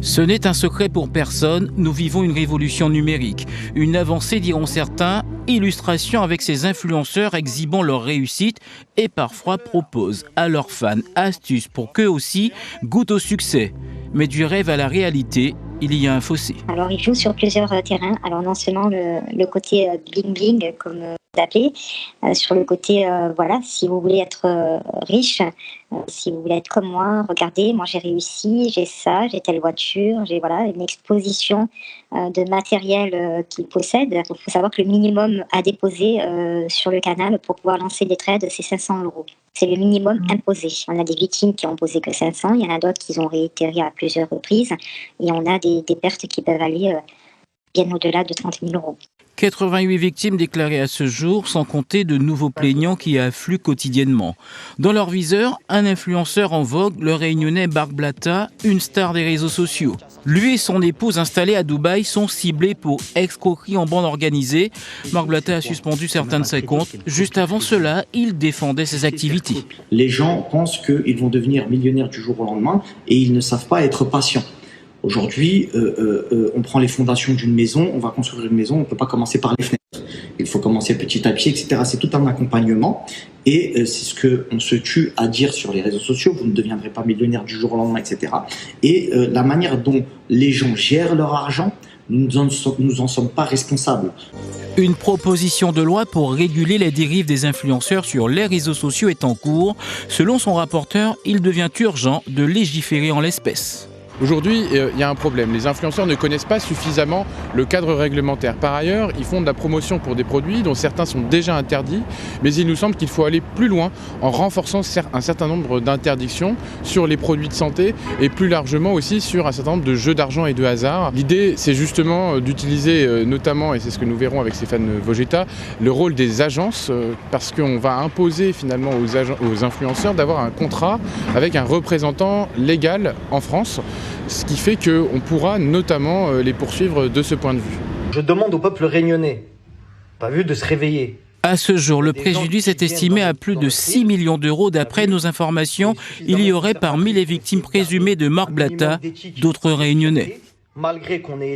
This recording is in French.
Ce n'est un secret pour personne, nous vivons une révolution numérique. Une avancée, diront certains, illustration avec ces influenceurs exhibant leur réussite et parfois proposent à leurs fans astuces pour qu'eux aussi goûtent au succès. Mais du rêve à la réalité, il y a un fossé. Alors, ils jouent sur plusieurs terrains. Alors, non seulement le côté bling-bling, comme vous appelez, sur le côté, voilà, si vous voulez être riche, si vous voulez être comme moi, regardez, moi j'ai réussi, j'ai ça, j'ai telle voiture, j'ai voilà, une exposition de matériel qu'ils possèdent. Il faut savoir que le minimum à déposer sur le canal pour pouvoir lancer des trades, c'est 500 €. C'est le minimum imposé. On a des victimes qui ont posé que 500, il y en a d'autres qui ont réitéré à plusieurs reprises, et on a des pertes qui peuvent aller bien au-delà de 30 000 €. 88 victimes déclarées à ce jour, sans compter de nouveaux plaignants qui affluent quotidiennement. Dans leur viseur, un influenceur en vogue, le réunionnais Marc Blatta, une star des réseaux sociaux. Lui et son épouse installés à Dubaï sont ciblés pour escroquerie en bande organisée. Marc Blatta a suspendu certains de ses comptes. Juste avant cela, il défendait ses activités. Les gens pensent qu'ils vont devenir millionnaires du jour au lendemain et ils ne savent pas être patients. Aujourd'hui, on prend les fondations d'une maison, on va construire une maison, on ne peut pas commencer par les fenêtres. Il faut commencer petit à petit, etc. C'est tout un accompagnement et c'est ce qu'on se tue à dire sur les réseaux sociaux, vous ne deviendrez pas millionnaire du jour au lendemain, etc. Et la manière dont les gens gèrent leur argent, nous en sommes pas responsables. Une proposition de loi pour réguler les dérives des influenceurs sur les réseaux sociaux est en cours. Selon son rapporteur, il devient urgent de légiférer en l'espèce. Aujourd'hui, il y a un problème. Les influenceurs ne connaissent pas suffisamment le cadre réglementaire. Par ailleurs, ils font de la promotion pour des produits dont certains sont déjà interdits, mais il nous semble qu'il faut aller plus loin en renforçant un certain nombre d'interdictions sur les produits de santé et plus largement aussi sur un certain nombre de jeux d'argent et de hasard. L'idée, c'est justement d'utiliser notamment, et c'est ce que nous verrons avec Stéphane Vogetta, le rôle des agences, parce qu'on va imposer finalement aux influenceurs d'avoir un contrat avec un représentant légal en France. Ce qui fait qu'on pourra notamment les poursuivre de ce point de vue. Je demande au peuple réunionnais, pas vu, de se réveiller. À ce jour, le préjudice est estimé à plus de 6 millions d'euros. D'après nos informations, il y aurait parmi les victimes présumées de Marc Blatta d'autres Réunionnais. Malgré qu'on ait